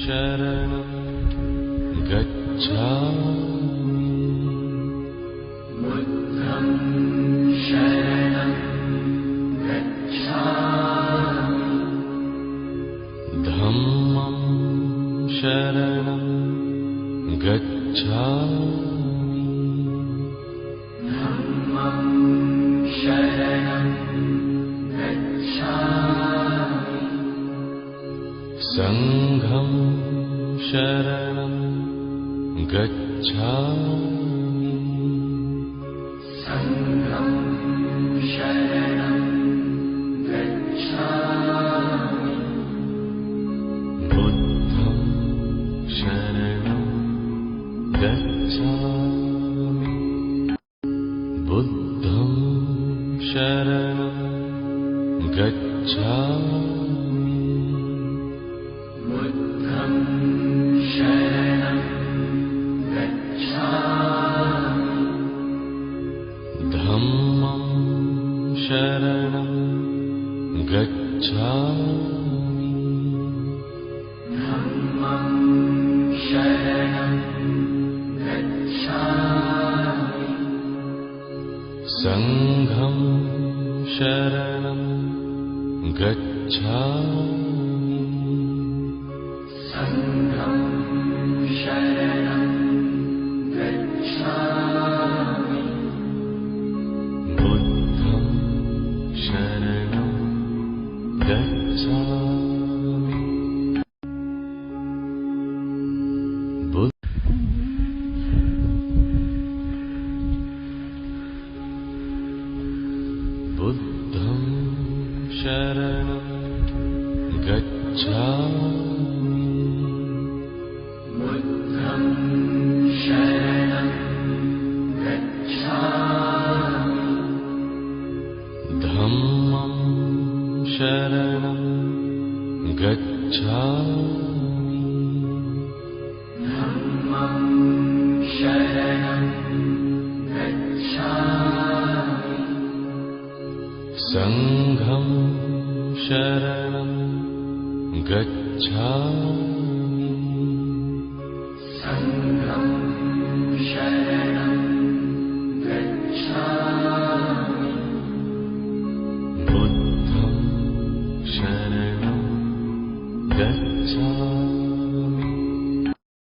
शरणं गच्छामि बुद्धं शरणं गच्छामि धम्मं शरणं गच्छामि धम्मं शरणं गच्छामि संघं शरणं गच्छामि संघं शरणं गच्छामि बुद्धं शरणं गच्छामि बुद्धं शरणं गच्छामि बुद्धं शरणं गच्छामि धम्मं शरणं गच्छामि धम्मं शरणं गच्छामि संघं शरणं गच्छामि संघं शरणं गच्छामि बुद्धं शरणं गच्छामि बुद्धं शरणं गच्छामि बुद्धं शरणं गच्छामि धम्मं शरणं गच्छामि धम्मं शरणं गच्छामि संघं शरणं गच्छामि संघं